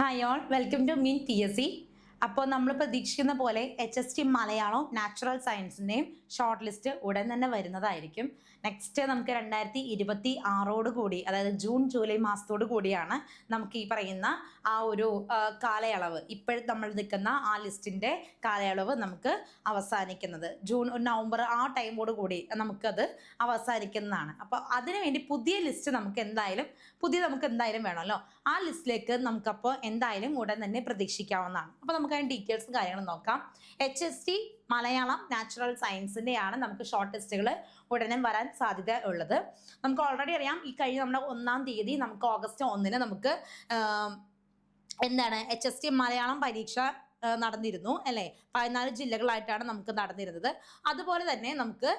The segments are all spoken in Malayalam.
ഹായ് ഓൾ വെൽക്കം ടു മീൻ PSC. അപ്പോൾ നമ്മൾ പ്രതീക്ഷിക്കുന്ന പോലെ HST മലയാളം നാച്ചുറൽ സയൻസിൻ്റെയും ഷോർട്ട് ലിസ്റ്റ് ഉടൻ തന്നെ വരുന്നതായിരിക്കും. നെക്സ്റ്റ് നമുക്ക് 2026 കൂടി, അതായത് ജൂൺ ജൂലൈ മാസത്തോടു കൂടിയാണ് നമുക്ക് ഈ പറയുന്ന ആ ഒരു കാലയളവ്, ഇപ്പോഴും നമ്മൾ നിൽക്കുന്ന ആ ലിസ്റ്റിൻ്റെ കാലയളവ് നമുക്ക് അവസാനിക്കുന്നത്. നവംബർ ആ ടൈമോട് കൂടി നമുക്കത് അവസാനിക്കുന്നതാണ്. അപ്പോൾ അതിനുവേണ്ടി പുതിയ ലിസ്റ്റ് നമുക്ക് എന്തായാലും വേണമല്ലോ. ആ ലിസ്റ്റിലേക്ക് നമുക്കപ്പോൾ എന്തായാലും ഉടൻ തന്നെ പ്രതീക്ഷിക്കാവുന്നതാണ്. അപ്പോൾ നമുക്ക് അതിന് ഡീറ്റെയിൽസും കാര്യങ്ങളും നോക്കാം. HST മലയാളം നാച്ചുറൽ സയൻസിൻ്റെയാണ് നമുക്ക് ഷോർട്ട് ലിസ്റ്റുകൾ ഉടനെ വരാൻ സാധ്യത ഉള്ളത്. നമുക്ക് ഓൾറെഡി അറിയാം, ഈ കഴിഞ്ഞ നമ്മുടെ 1-ാം തീയതി നമുക്ക് ഓഗസ്റ്റ് 1-ന് നമുക്ക് HST മലയാളം പരീക്ഷ നടന്നിരുന്നു അല്ലേ. 14 ജില്ലകളായിട്ടാണ് നമുക്ക് നടന്നിരുന്നത്. അതുപോലെ തന്നെ നമുക്ക്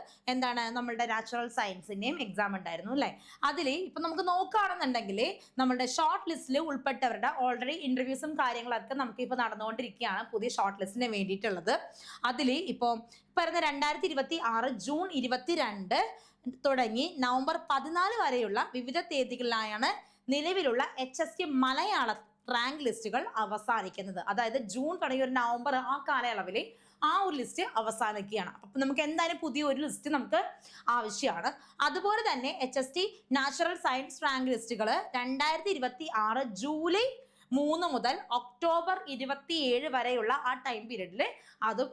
നമ്മളുടെ നാച്ചുറൽ സയൻസിൻ്റെയും എക്സാം ഉണ്ടായിരുന്നു അല്ലേ. അതിൽ ഇപ്പം നമുക്ക് നോക്കുകയാണെന്നുണ്ടെങ്കിൽ നമ്മളുടെ ഷോർട്ട് ലിസ്റ്റിൽ ഉൾപ്പെട്ടവരുടെ ഓൾറെഡി ഇൻ്റർവ്യൂസും കാര്യങ്ങളൊക്കെ നമുക്ക് ഇപ്പോൾ നടന്നുകൊണ്ടിരിക്കുകയാണ് പുതിയ ഷോർട്ട് ലിസ്റ്റിന് വേണ്ടിയിട്ടുള്ളത്. അതിൽ ഇപ്പോൾ പറയുന്ന 2026 ജൂൺ 22 തുടങ്ങി നവംബർ 14 വരെയുള്ള വിവിധ തീയതികളിലായാണ് നിലവിലുള്ള HST മലയാള റാങ്ക് ലിസ്റ്റുകൾ അവസാനിക്കുന്നത്. അതായത് ജൂൺ തുടങ്ങി ഒരു നവംബർ ആ കാലയളവിൽ ആ ഒരു ലിസ്റ്റ് അവസാനിക്കുകയാണ്. അപ്പം നമുക്ക് എന്തായാലും പുതിയ ഒരു ലിസ്റ്റ് നമുക്ക് ആവശ്യമാണ്. അതുപോലെ തന്നെ HST നാച്ചുറൽ സയൻസ് റാങ്ക് ലിസ്റ്റുകൾ 2026 ജൂലൈ 3 മുതൽ ഒക്ടോബർ 27 വരെയുള്ള ആ ടൈം പീരീഡിൽ അതും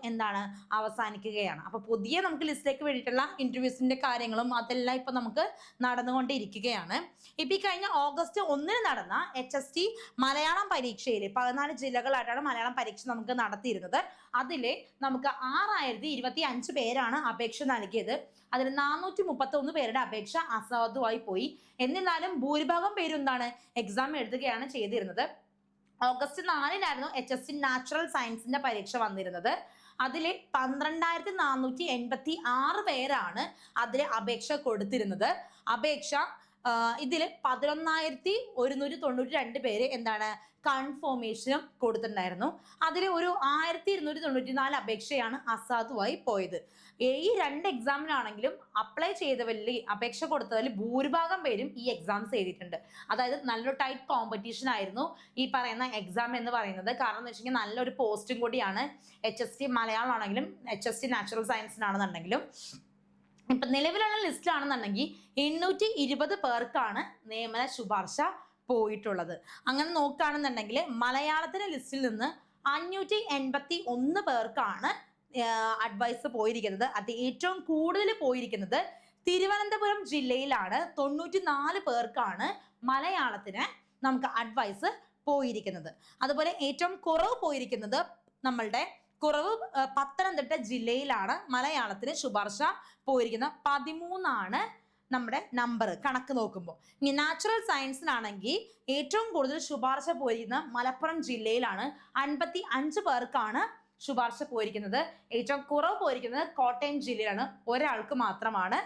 അവസാനിക്കുകയാണ്. അപ്പോൾ പുതിയ നമുക്ക് ലിസ്റ്റിലേക്ക് വേണ്ടിയിട്ടുള്ള ഇൻ്റർവ്യൂസിൻ്റെ കാര്യങ്ങളും അതെല്ലാം ഇപ്പം നമുക്ക് നടന്നുകൊണ്ടിരിക്കുകയാണ്. ഇപ്പം ഈ കഴിഞ്ഞ ഓഗസ്റ്റ് 1-ന് നടന്ന HST മലയാളം പരീക്ഷയിൽ 14 ജില്ലകളായിട്ടാണ് മലയാളം പരീക്ഷ നമുക്ക് നടത്തിയിരുന്നത്. അതിൽ നമുക്ക് 6025 പേരാണ് അപേക്ഷ നൽകിയത്. അതിൽ 431 പേരുടെ അപേക്ഷ അസാധുവായി പോയി. എന്നിരുന്നാലും ഭൂരിഭാഗം പേരും എക്സാം എഴുതുകയാണ് ചെയ്തിരുന്നത്. ഓഗസ്റ്റ് 4-നായിരുന്നു HST നാച്ചുറൽ സയൻസിന്റെ പരീക്ഷ വന്നിരുന്നത്. അതിൽ 12486 പേരാണ് അതിൽ അപേക്ഷ കൊടുത്തിരുന്നത്. ഇതിൽ 11192 പേര് കൺഫോർമേഷനും കൊടുത്തിട്ടുണ്ടായിരുന്നു. അതിൽ ഒരു 1294 അപേക്ഷയാണ് അസാധുവായി പോയത്. ഈ 2 എക്സാമിനാണെങ്കിലും അപ്ലൈ ചെയ്തവരിൽ, അപേക്ഷ കൊടുത്തവരിൽ ഭൂരിഭാഗം പേരും ഈ എക്സാംസ് എഴുതിയിട്ടുണ്ട്. അതായത് നല്ലൊരു ടൈറ്റ് കോമ്പറ്റീഷൻ ആയിരുന്നു ഈ പറയുന്ന എക്സാം എന്ന് പറയുന്നത്. കാരണം എന്ന് വെച്ചിട്ടുണ്ടെങ്കിൽ നല്ലൊരു പോസ്റ്റും കൂടിയാണ് HST മലയാളം ആണെങ്കിലും HST നാച്ചുറൽ സയൻസിനാണെന്നുണ്ടെങ്കിലും. ഇപ്പം നിലവിലുള്ള ലിസ്റ്റിലാണെന്നുണ്ടെങ്കിൽ 820 പേർക്കാണ് നിയമന ശുപാർശ പോയിട്ടുള്ളത്. അങ്ങനെ നോക്കുകയാണെന്നുണ്ടെങ്കിൽ മലയാളത്തിൻ്റെ ലിസ്റ്റിൽ നിന്ന് 581 പേർക്കാണ് അഡ്വൈസ് പോയിരിക്കുന്നത്. അത് ഏറ്റവും കൂടുതൽ പോയിരിക്കുന്നത് തിരുവനന്തപുരം ജില്ലയിലാണ്. 94 പേർക്കാണ് മലയാളത്തിന് നമുക്ക് അഡ്വൈസ് പോയിരിക്കുന്നത്. അതുപോലെ ഏറ്റവും കുറവ് പോയിരിക്കുന്നത് പത്തനംതിട്ട ജില്ലയിലാണ് മലയാളത്തിന് ശുപാർശ പോയിരിക്കുന്നത്. 13 നമ്മുടെ നമ്പർ കണക്ക് നോക്കുമ്പോൾ. ഇനി നാച്ചുറൽ സയൻസിനാണെങ്കിൽ ഏറ്റവും കൂടുതൽ ശുപാർശ പോയിരിക്കുന്നത് മലപ്പുറം ജില്ലയിലാണ്. 55 പേർക്കാണ് ശുപാർശ പോയിരിക്കുന്നത്. ഏറ്റവും കുറവ് പോയിരിക്കുന്നത് കോട്ടയം ജില്ലയിലാണ്. ഒരാൾക്ക് മാത്രമാണ്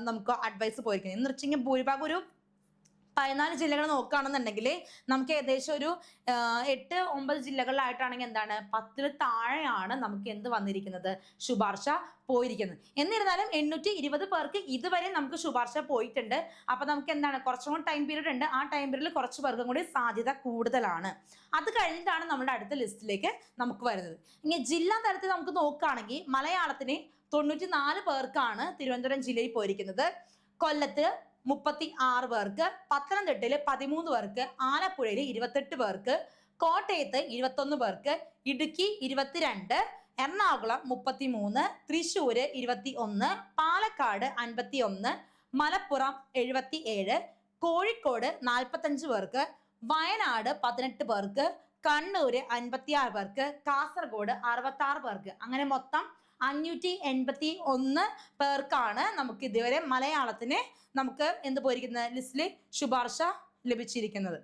നമുക്ക് അഡ്വൈസ് പോയിരിക്കുന്നത്. എന്ന് വെച്ചെങ്കിൽ ഭൂരിഭാഗം ഒരു 14 ജില്ലകൾ നോക്കുകയാണെന്നുണ്ടെങ്കിൽ നമുക്ക് ഏകദേശം ഒരു 8-9 ജില്ലകളിലായിട്ടാണെങ്കിൽ 10-ൽ താഴെയാണ് നമുക്ക് വന്നിരിക്കുന്നത്, ശുപാർശ പോയിരിക്കുന്നത്. എന്നിരുന്നാലും 820 പേർക്ക് ഇതുവരെ നമുക്ക് ശുപാർശ പോയിട്ടുണ്ട്. അപ്പം നമുക്ക് കുറച്ചും കൂടി ടൈം പീരീഡ് ഉണ്ട്. ആ ടൈം പീരീഡിൽ കുറച്ച് പേർക്കും കൂടി സാധ്യത കൂടുതലാണ്. അത് കഴിഞ്ഞിട്ടാണ് നമ്മുടെ അടുത്ത ലിസ്റ്റിലേക്ക് നമുക്ക് വരുന്നത്. ഇനി ജില്ലാ തലത്തിൽ നമുക്ക് നോക്കുകയാണെങ്കിൽ മലയാളത്തിന് 94 പേർക്കാണ് തിരുവനന്തപുരം ജില്ലയിൽ പോയിരിക്കുന്നത്. കൊല്ലത്ത് 36 പേർക്ക്, പത്തനംതിട്ടയിൽ 13 പേർക്ക്, ആലപ്പുഴയിൽ 28 പേർക്ക്, കോട്ടയത്ത് 21 പേർക്ക്, ഇടുക്കി 22, എറണാകുളം 33, തൃശ്ശൂർ 21, പാലക്കാട് 51, മലപ്പുറം 77, കോഴിക്കോട് 45 പേർക്ക്, വയനാട് 18 പേർക്ക്, കണ്ണൂർ 56 പേർക്ക്, കാസർഗോഡ് 66 പേർക്ക്. അങ്ങനെ മൊത്തം 581 പേർക്കാണ് നമുക്ക് ഇതുവരെ മലയാളത്തിന് നമുക്ക് പോയിരിക്കുന്ന ലിസ്റ്റിൽ ശുപാർശ ലഭിച്ചിരിക്കുന്നത്.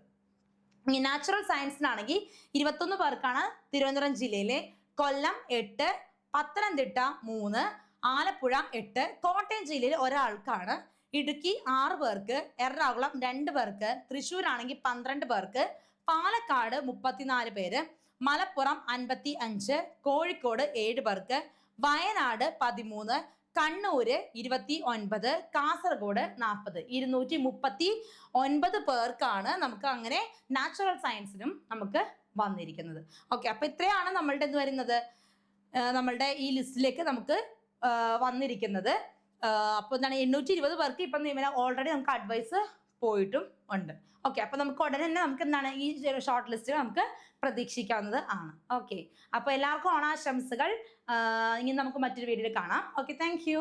ഇനി നാച്ചുറൽ സയൻസിനാണെങ്കിൽ 21 പേർക്കാണ് തിരുവനന്തപുരം ജില്ലയിലെ, കൊല്ലം 8, പത്തനംതിട്ട 3, ആലപ്പുഴ 8, കോട്ടയം ജില്ലയിൽ ഒരാൾക്കാണ്, ഇടുക്കി 6 പേർക്ക്, എറണാകുളം 2 പേർക്ക്, തൃശ്ശൂരാണെങ്കിൽ 12 പേർക്ക്, പാലക്കാട് 34 പേര്, മലപ്പുറം 55, കോഴിക്കോട് 7 പേർക്ക്, വയനാട് 13, കണ്ണൂര് 29, കാസർഗോഡ് 40, 239 പേർക്കാണ് നമുക്ക് അങ്ങനെ നാച്ചുറൽ സയൻസിനും നമുക്ക് വന്നിരിക്കുന്നത്. ഓക്കെ, അപ്പൊ ഇത്രയാണ് നമ്മളുടെ എന്ത് വരുന്നത്, നമ്മളുടെ ഈ ലിസ്റ്റിലേക്ക് നമുക്ക് വന്നിരിക്കുന്നത്. അപ്പോൾ എന്താണ് 820 പേർക്ക് ഇപ്പം ഓൾറെഡി നമുക്ക് അഡ്വൈസ് പോയിട്ടും ഉണ്ട്. ഓക്കെ, അപ്പൊ നമുക്ക് ഉടനെ തന്നെ നമുക്ക് എന്താണ് ഈ ഷോർട്ട് ലിസ്റ്റ് നമുക്ക് പ്രതീക്ഷിക്കാവുന്നത് ആണ്. ഓക്കെ, അപ്പൊ എല്ലാവർക്കും ഓണാശംസകൾ. ഇനി നമുക്ക് മറ്റൊരു വീഡിയോയിൽ കാണാം. Okay, thank you.